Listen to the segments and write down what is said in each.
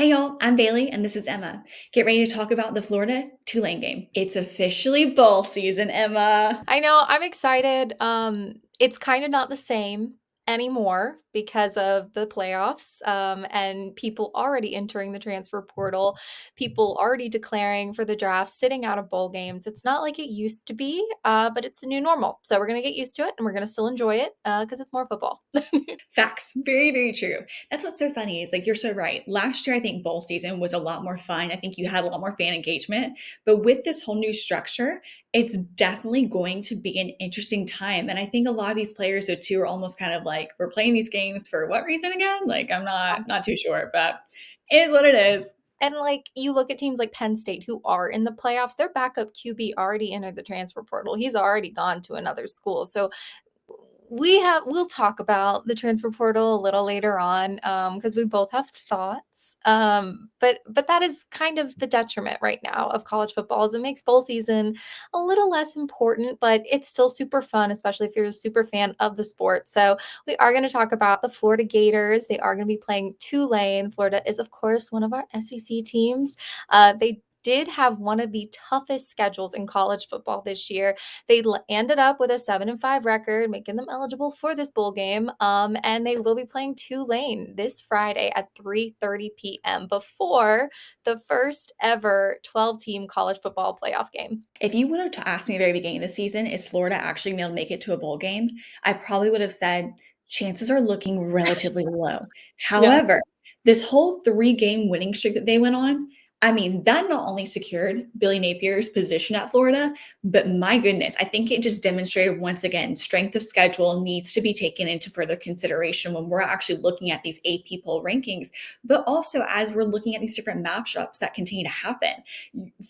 Hey y'all, I'm Bailey and this is Emma. Get ready to talk about the Florida Tulane game. It's officially bowl season, Emma. I know, I'm excited. It's kind of not the same anymore because of the playoffs, and people already entering the transfer portal, people already declaring for the draft, sitting out of bowl games. It's not like it used to be, but it's the new normal. So we're gonna get used to it and we're gonna still enjoy it because it's more football. Facts. Very, very true. That's what's so funny is like you're so right. Last year, I think bowl season was a lot more fun. I think you had a lot more fan engagement. But with this whole new structure, it's definitely going to be an interesting time. And I think a lot of these players, though, too, are almost kind of like, we're playing these games for what reason again? Like, I'm not too sure, but it is what it is. And like you look at teams like Penn State who are in the playoffs, their backup QB already entered the transfer portal. He's already gone to another school. So we'll talk about the transfer portal a little later on because we both have thoughts, but that is kind of the detriment right now of college football is it makes bowl season a little less important, but it's still super fun, especially if you're a super fan of the sport. So we are going to talk about the Florida Gators. They are going to be playing Tulane. Florida is of course one of our SEC teams. They did have one of the toughest schedules in college football this year. They ended up with a 7-5 record, making them eligible for this bowl game. And they will be playing Tulane this Friday at 3:30 p.m. before the first ever 12-team college football playoff game. If you would have asked me at the very beginning of the season, is Florida actually going to be able to make it to a bowl game? I probably would have said chances are looking relatively low. Yeah. However, this whole three-game winning streak that they went on, I mean, that not only secured Billy Napier's position at Florida, but my goodness, I think it just demonstrated once again strength of schedule needs to be taken into further consideration when we're actually looking at these AP poll rankings, but also as we're looking at these different matchups that continue to happen.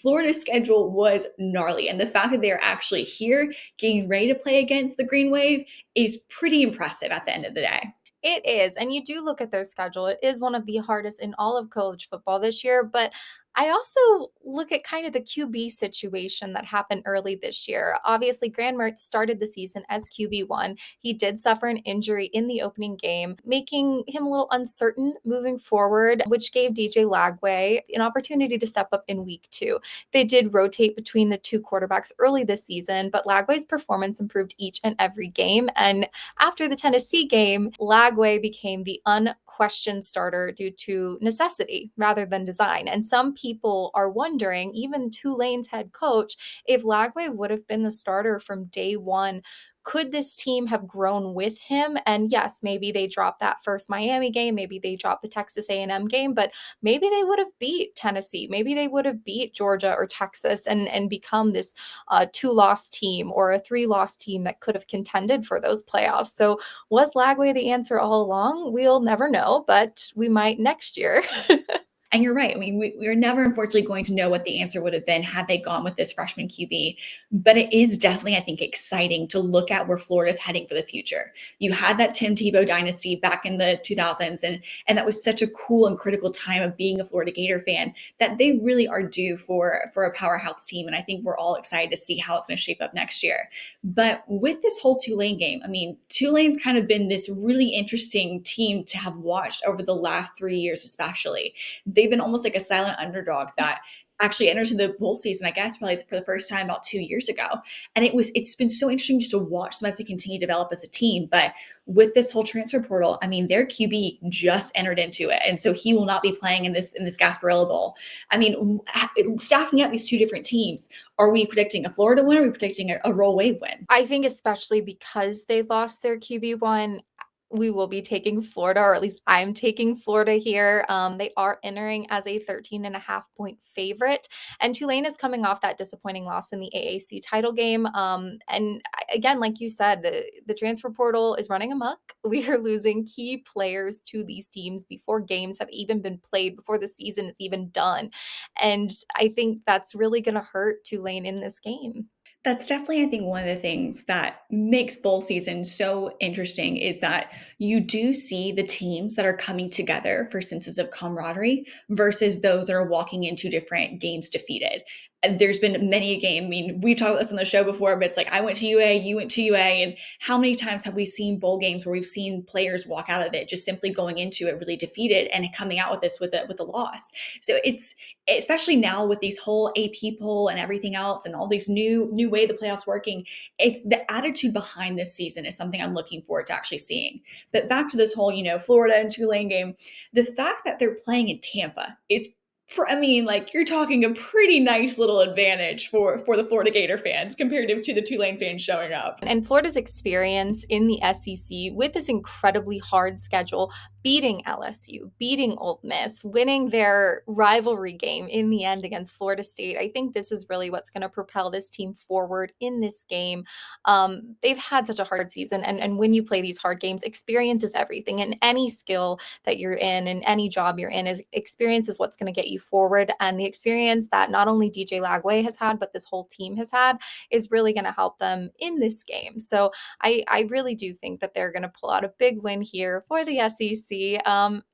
Florida's schedule was gnarly. And the fact that they're actually here getting ready to play against the Green Wave is pretty impressive at the end of the day. It is. And you do look at their schedule. It is one of the hardest in all of college football this year. But I also look at kind of the QB situation that happened early this year. Obviously, Graham Mertz started the season as QB1. He did suffer an injury in the opening game, making him a little uncertain moving forward, which gave DJ Lagway an opportunity to step up in week two. They did rotate between the two quarterbacks early this season, but Lagway's performance improved each and every game. And after the Tennessee game, Lagway became the unquestioned starter due to necessity rather than design. And some people are wondering, even Tulane's head coach, if Lagway would have been the starter from day one, could this team have grown with him? And yes, maybe they dropped that first Miami game, maybe they dropped the Texas A&M game, but maybe they would have beat Tennessee, maybe they would have beat Georgia or Texas and become this two-loss team or a three-loss team that could have contended for those playoffs. So was Lagway the answer all along? We'll never know, but we might next year. And you're right. I mean, we're never unfortunately going to know what the answer would have been had they gone with this freshman QB. But it is definitely, I think, exciting to look at where Florida's heading for the future. You had that Tim Tebow dynasty back in the 2000s, and that was such a cool and critical time of being a Florida Gator fan that they really are due for a powerhouse team. And I think we're all excited to see how it's going to shape up next year. But with this whole Tulane game, I mean, Tulane's kind of been this really interesting team to have watched over the last 3 years, especially. They've been almost like a silent underdog that actually enters the bowl season, I guess, probably for the first time about 2 years ago. And it's been so interesting just to watch them as they continue to develop as a team. But with this whole transfer portal, I mean, their QB just entered into it. And so he will not be playing in this Gasparilla Bowl. I mean, stacking up these two different teams, are we predicting a Florida win or are we predicting a roll wave win? I think especially because they lost their QB1, we will be taking Florida, or at least I'm taking Florida here. They are entering as a 13.5 point favorite. And Tulane is coming off that disappointing loss in the AAC title game. And again, like you said, the transfer portal is running amok. We are losing key players to these teams before games have even been played, before the season is even done. And I think that's really going to hurt Tulane in this game. That's definitely, I think, one of the things that makes bowl season so interesting is that you do see the teams that are coming together for senses of camaraderie versus those that are walking into different games defeated. there's been many a game. I mean, we've talked about this on the show before, but it's like I went to UA, you went to UA, and how many times have we seen bowl games where we've seen players walk out of it just simply going into it really defeated and coming out with this with a loss. So it's especially now with these whole AP poll and everything else and all these new way the playoffs working. It's the attitude behind this season is something I'm looking forward to actually seeing. But back to this whole Florida and Tulane game, the fact that they're playing in Tampa is I mean, like you're talking a pretty nice little advantage for the Florida Gator fans comparative to the Tulane fans showing up. And Florida's experience in the SEC with this incredibly hard schedule, beating LSU, beating Ole Miss, winning their rivalry game in the end against Florida State. I think this is really what's going to propel this team forward in this game. They've had such a hard season, and when you play these hard games, experience is everything. And any skill that you're in and any job you're in, is experience is what's going to get you forward. And the experience that not only DJ Lagway has had, but this whole team has had, is really going to help them in this game. So I really do think that they're going to pull out a big win here for the SEC.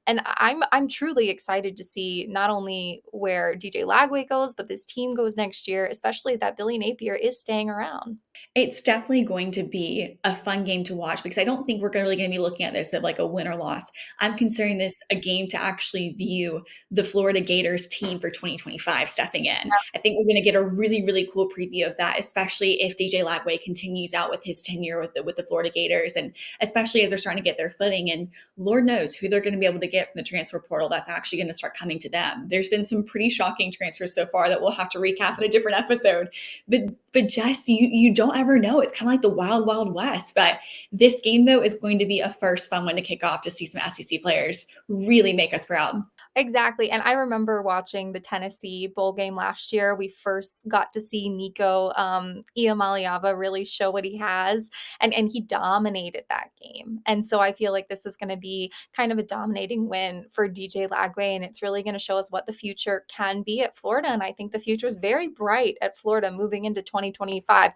And I'm truly excited to see not only where DJ Lagway goes, but this team goes next year, especially that Billy Napier is staying around. It's definitely going to be a fun game to watch because I don't think we're really going to be looking at this of like a win or loss. I'm considering this a game to actually view the Florida Gators team for 2025 stepping in. I think we're going to get a really, really cool preview of that, especially if DJ Lagway continues out with his tenure with the Florida Gators, and especially as they're starting to get their footing. And Lord knows who they're going to be able to get from the transfer portal that's actually going to start coming to them. There's been some pretty shocking transfers so far that we'll have to recap in a different episode. But Jess, you don't ever know. It's kind of like the wild, wild west. But this game, though, is going to be a first fun one to kick off to see some SEC players really make us proud. Exactly. And I remember watching the Tennessee bowl game last year. We first got to see Nico Iamaleava really show what he has, and he dominated that game. And so I feel like this is going to be kind of a dominating win for DJ Lagway, and it's really going to show us what the future can be at Florida. And I think the future is very bright at Florida moving into 2025.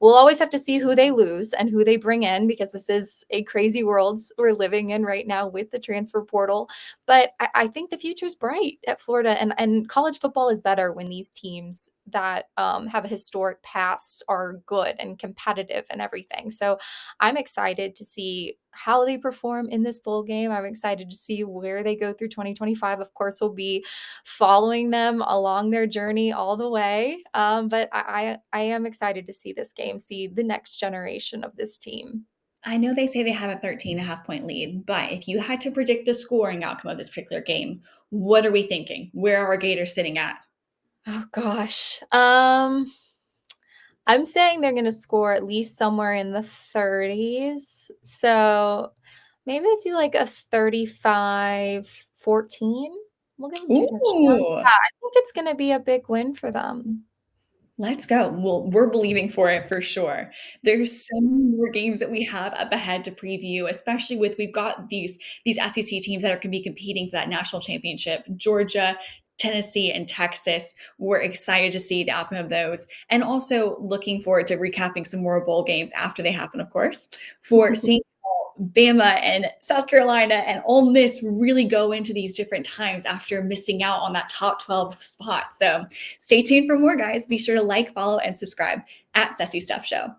We'll always have to see who they lose and who they bring in, because this is a crazy world we're living in right now with the transfer portal. But I think the future is bright at Florida, and college football is better when these teams that have a historic past are good and competitive and everything. So I'm excited to see how they perform in this bowl game. I'm excited to see where they go through 2025. Of course, we'll be following them along their journey all the way. But I am excited to see this game, see the next generation of this team. I know they say they have a 13.5 point lead, but if you had to predict the scoring outcome of this particular game, what are we thinking? Where are our Gators sitting at? Oh gosh. I'm saying they're going to score at least somewhere in the 30s. So maybe let's do like a 35-14. We'll give them two touchdowns. Ooh, Yeah, I think it's going to be a big win for them. let's go. Well, we're believing for it for sure. There's so many more games that we have up ahead to preview, especially with we've got these SEC teams that are going to be competing for that national championship. Georgia, Tennessee, and Texas. We're excited to see the outcome of those, and also looking forward to recapping some more bowl games after they happen, of course, for seeing Bama and South Carolina and Ole Miss really go into these different times after missing out on that top 12 spot. So stay tuned for more, guys. Be sure to like, follow, and subscribe at Sassy Stuff Show.